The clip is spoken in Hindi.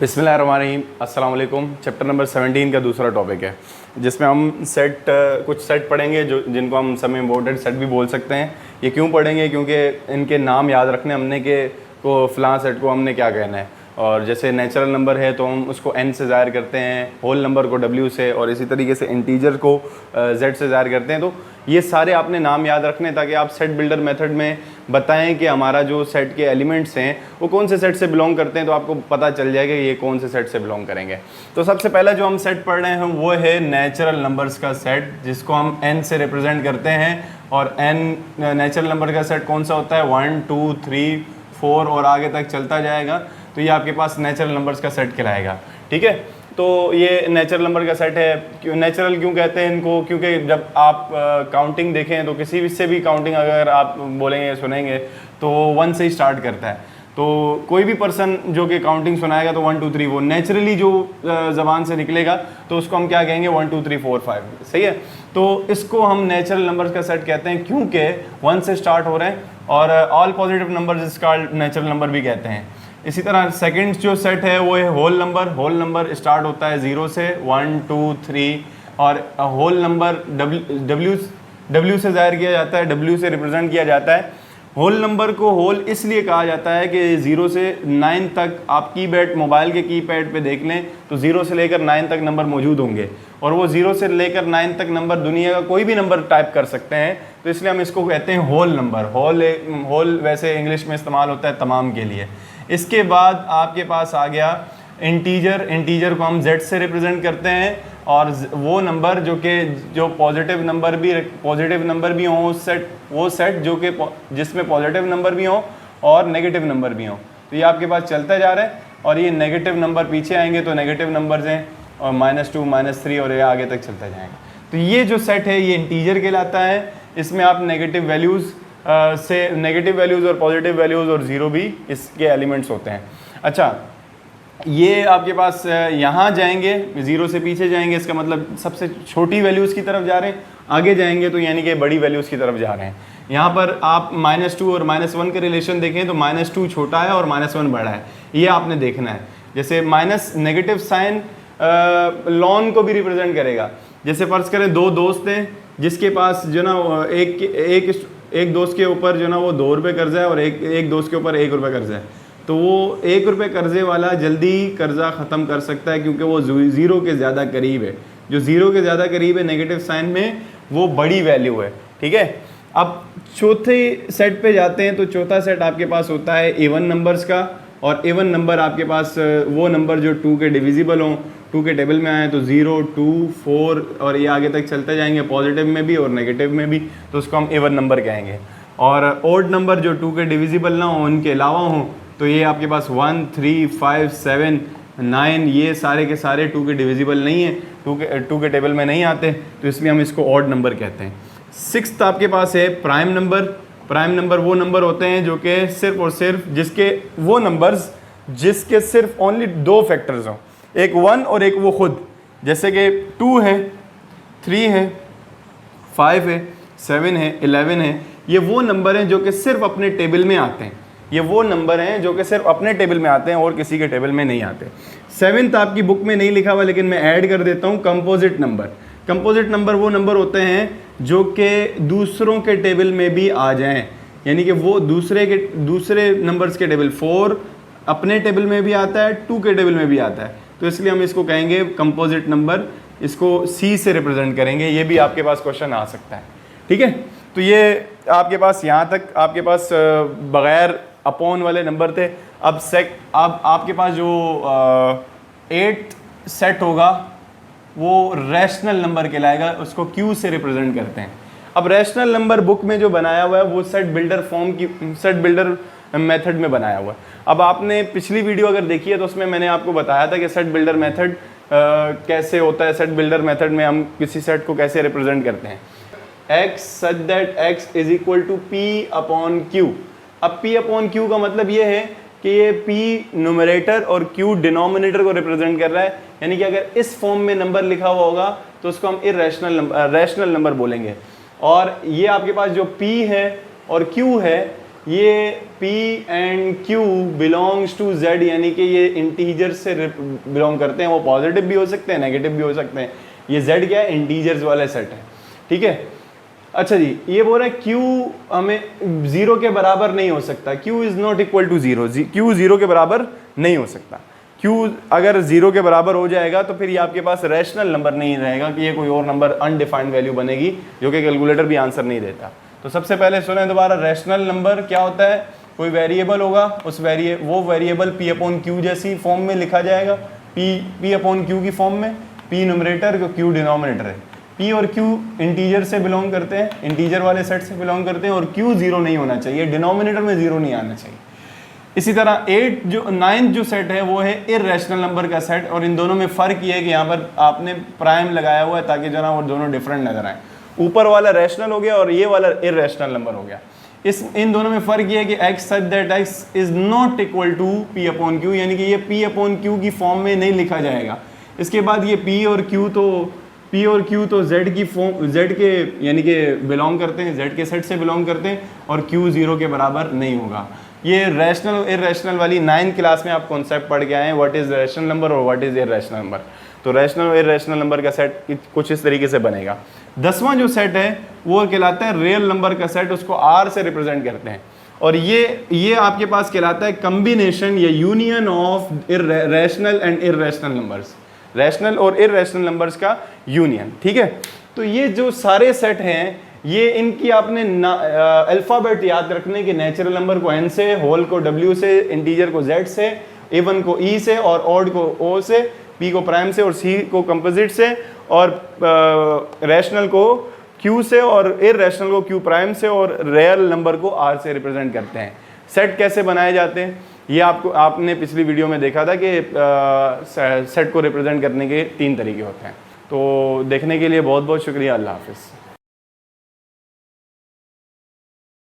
बिस्मिल्लाहिर्रहमानिर्रहीम, अस्सलाम वालेकुम। चैप्टर नंबर 17 का दूसरा टॉपिक है जिसमें हम कुछ सेट पढ़ेंगे जो जिनको हम सब इम्पोर्टेंट सेट भी बोल सकते हैं। ये क्यों पढ़ेंगे? क्योंकि इनके नाम याद रखने हमने के को फ़लाँ सेट को हमने क्या कहना है। और जैसे नेचुरल नंबर है तो हम उसको n से ज़ाहिर करते हैं, होल नंबर को w से, और इसी तरीके से इंटीजर को z से ज़ाहिर करते हैं। तो ये सारे आपने नाम याद रखने ताकि आप सेट बिल्डर मेथड में बताएं कि हमारा जो सेट के एलिमेंट्स हैं वो कौन से सेट से बिलोंग करते हैं, तो आपको पता चल जाएगा ये कौन से सेट से बिलोंग करेंगे। तो सबसे पहला जो हम सेट पढ़ रहे हैं वो है नेचुरल नंबर्स का सेट, जिसको हम n से रिप्रेजेंट करते हैं। और n नेचुरल नंबर का सेट कौन सा होता है? 1 2 3 4 और आगे तक चलता जाएगा। तो ये आपके पास नेचुरल नंबर्स का सेट कहलाएगा। ठीक है, तो ये नेचुरल नंबर का सेट है। नेचुरल क्यों कहते हैं इनको? क्योंकि जब आप काउंटिंग देखें तो किसी भी से भी काउंटिंग अगर आप बोलेंगे सुनेंगे तो 1 से ही स्टार्ट करता है। तो कोई भी पर्सन जो कि काउंटिंग सुनाएगा तो 1 2 3 वो नेचुरली जो ज़बान से निकलेगा तो उसको हम क्या कहेंगे? 1 2 3 4 5। सही है, तो इसको हम नेचुरल नंबर्स का सेट कहते हैं क्योंकि 1 से स्टार्ट हो रहे हैं। और ऑल पॉजिटिव नंबर जिसका नेचुरल नंबर भी कहते हैं। इसी तरह सेकंड जो सेट है वो है whole number. Whole number start होता है 0 से 1 2 3 और होल नंबर W से ज़ाहिर किया जाता है, W से रिप्रेजेंट किया जाता है। होल नंबर को होल इसलिए कहा जाता है कि 0 से 9 तक आप कीपैड मोबाइल के कीपैड पे देख लें तो 0 से लेकर 9 तक नंबर मौजूद होंगे, और वो 0 से लेकर 9 तक नंबर दुनिया का कोई भी नंबर टाइप कर सकते हैं। तो इसलिए हम इसको कहते हैं होल नंबर। होल वैसे इंग्लिश में इस्तेमाल होता है तमाम के लिए। इसके बाद आपके पास आ गया इंटीजर। इंटीजर को हम z से रिप्रेजेंट करते हैं, और वो नंबर जो पॉजिटिव नंबर भी हों वो सेट जो कि जिसमें पॉजिटिव नंबर भी हों और नेगेटिव नंबर भी हों। तो ये आपके पास चलता जा रहा है, और ये नेगेटिव नंबर पीछे आएंगे तो नेगेटिव नंबर्स हैं, और -2 -3 और ये आगे तक चलता जाएगा। तो ये जो सेट है ये इंटीजर कहलाता है। इसमें आप नेगेटिव वैल्यूज़ और पॉजिटिव वैल्यूज़ और ज़ीरो भी इसके एलिमेंट्स होते हैं। अच्छा, ये आपके पास यहाँ जाएंगे, 0 से पीछे जाएंगे, इसका मतलब सबसे छोटी वैल्यूज़ की तरफ जा रहे हैं। आगे जाएंगे तो यानी कि बड़ी वैल्यूज़ की तरफ जा रहे हैं। यहाँ पर आप -2 और -1 का रिलेशन देखें तो -2 छोटा है और -1 बड़ा है, ये आपने देखना है। जैसे माइनस नेगेटिव साइन लॉन को भी रिप्रेजेंट करेगा। जैसे फ़र्ज़ करें दो दोस्त हैं जिसके पास जो ना एक दोस्त के ऊपर जो ना वो 2 रुपये कर्जा है और एक दोस्त के ऊपर 1 रुपये कर्जा है। तो वो 1 रुपये कर्जे वाला जल्दी कर्जा ख़त्म कर सकता है क्योंकि वो 0 के ज़्यादा करीब है। जो 0 के ज़्यादा करीब है नेगेटिव साइन में वो बड़ी वैल्यू है। ठीक है, अब चौथे सेट पे जाते हैं। तो चौथा सेट आपके पास होता है इवन नंबर्स का, और इवन नंबर आपके पास वो नंबर जो 2 के डिविजिबल हों, 2 के टेबल में आए तो 0 2 4 और ये आगे तक चलते जाएंगे, पॉजिटिव में भी और नेगेटिव में भी, तो उसको हम इवन नंबर कहेंगे। और ओड नंबर जो 2 के डिविजिबल ना हो, उनके अलावा हों, तो ये आपके पास 1 3 5 7 9 ये सारे के सारे 2 के डिविजिबल नहीं है, 2 के टेबल में नहीं आते, तो इसलिए हम इसको ऑड नंबर कहते हैं। सिक्स्थ आपके पास है प्राइम नंबर। प्राइम नंबर वो नंबर होते हैं जो कि सिर्फ और सिर्फ जिसके सिर्फ ओनली 2 फैक्टर्स हों, एक 1 और एक वो खुद। जैसे कि 2 है, 3 है, 5 है, 7 है, 11 है। ये वो नंबर हैं जो कि सिर्फ अपने टेबल में आते हैं। ये वो नंबर हैं जो कि सिर्फ अपने टेबल में आते हैं और किसी के टेबल में नहीं आते। 7th आपकी बुक में नहीं लिखा हुआ लेकिन मैं ऐड कर देता हूँ, कंपोजिट नंबर। कंपोजिट नंबर वो नंबर होते हैं जो कि दूसरों के टेबल में भी आ जाएं, यानी कि वो दूसरे नंबर्स के टेबल, 4 अपने टेबल में भी आता है, 2 के टेबल में भी आता है, तो इसलिए हम इसको कहेंगे कंपोजिट नंबर। इसको C से रिप्रेजेंट करेंगे, ये भी आपके पास क्वेश्चन आ सकता है। ठीक है, तो ये आपके पास यहाँ तक आपके पास बग़ैर अपॉन वाले नंबर थे। अब आपके पास जो 8th सेट होगा वो रैशनल नंबर कहलाएगा, उसको Q से रिप्रेजेंट करते हैं। अब रैशनल नंबर बुक में जो बनाया हुआ है वो सेट बिल्डर मेथड में बनाया हुआ है। अब आपने पिछली वीडियो अगर देखी है तो उसमें मैंने आपको बताया था कि सेट बिल्डर मेथड कैसे होता है। सेट बिल्डर मेथड में हम किसी सेट को कैसे रिप्रेजेंट करते हैं, x such that x is equal to P upon Q। अब P अपॉन Q का मतलब ये है कि ये P न्यूमरेटर और Q डिनोमिनेटर को रिप्रेजेंट कर रहा है, यानी कि अगर इस फॉर्म में नंबर लिखा हुआ होगा तो उसको हम रैशनल नंबर बोलेंगे। और ये आपके पास जो P है और Q है ये P and Q belongs to Z, यानी कि ये इंटीजर से बिलोंग करते हैं। वो पॉजिटिव भी हो सकते हैं, नेगेटिव भी हो सकते हैं। ये Z क्या है, इंटीजर्स वाले सेट है, ठीक है। अच्छा जी, ये बोल रहा है Q हमें 0 के बराबर नहीं हो सकता, Q is not equal to 0, Q 0 के बराबर नहीं हो सकता। Q अगर 0 के बराबर हो जाएगा तो फिर ये आपके पास रैशनल नंबर नहीं रहेगा कि ये कोई और नंबर अनडिफाइंड वैल्यू बनेगी, जो कि कैलकुलेटर भी आंसर नहीं देता। तो सबसे पहले सुने दोबारा, रैशनल नंबर क्या होता है, कोई वेरिएबल होगा, उस वो वेरिएबल P अपॉन Q जैसी फॉर्म में लिखा जाएगा, P अपॉन Q की फॉर्म में, P न्यूमरेटर को Q डिनोमिनेटर है। P और Q इंटीजर से बिलोंग करते हैं, इंटीजर वाले सेट से बिलोंग करते हैं, और Q 0 नहीं होना चाहिए, डिनोमिनेटर में 0 नहीं आना चाहिए। इसी तरह 9th जो सेट है वो है इररेशनल नंबर का सेट, और इन दोनों में फ़र्क ये है कि यहाँ पर आपने प्राइम लगाया हुआ है ताकि जो ना वो दोनों डिफरेंट नजर आए। ऊपर वाला रैशनल हो गया और ये वाला इररेशनल नंबर हो गया। इन दोनों में फ़र्क ये है कि x such that x is not equal to P upon Q, यानी कि ये P अपॉन Q की फॉर्म में नहीं लिखा जाएगा। इसके बाद ये P और Q तो Z की फॉर्म, Z के यानी कि बिलोंग करते हैं, Z के सेट से बिलोंग करते हैं, और Q 0 के बराबर नहीं होगा। ये रैशनल इररेशनल वाली 9th क्लास में आप कॉन्सेप्ट पढ़ के आए हैं, व्हाट इज रैशनल नंबर और व्हाट इज इररेशनल नंबर। तो रैशनल और इररेशनल नंबर का सेट कुछ इस तरीके से बनेगा। 10वां जो सेट है वो कहलाता है रियल नंबर का सेट, उसको R से रिप्रेजेंट करते हैं, और ये आपके पास कहलाता है कम्बिनेशन या union of rational and irrational numbers, rational और इररेशनल नंबर्स का यूनियन, ठीक है। तो ये जो सारे सेट हैं, ये इनकी आपने अल्फ़ाबेट याद रखने के, नेचुरल नंबर को N से, होल को W से, इंटीजर को Z से, इवन को E से, और ऑड को O से, P को प्राइम से, और C को कंपोजिट से, और रैशनल को Q से, और इररेशनल को Q प्राइम से, और रियल नंबर को R से रिप्रेजेंट करते हैं। सेट कैसे बनाए जाते हैं ये आपने पिछली वीडियो में देखा था कि सेट को रिप्रेजेंट करने के 3 तरीके होते हैं। तो देखने के लिए बहुत बहुत शुक्रिया, अल्लाह हाफिज़।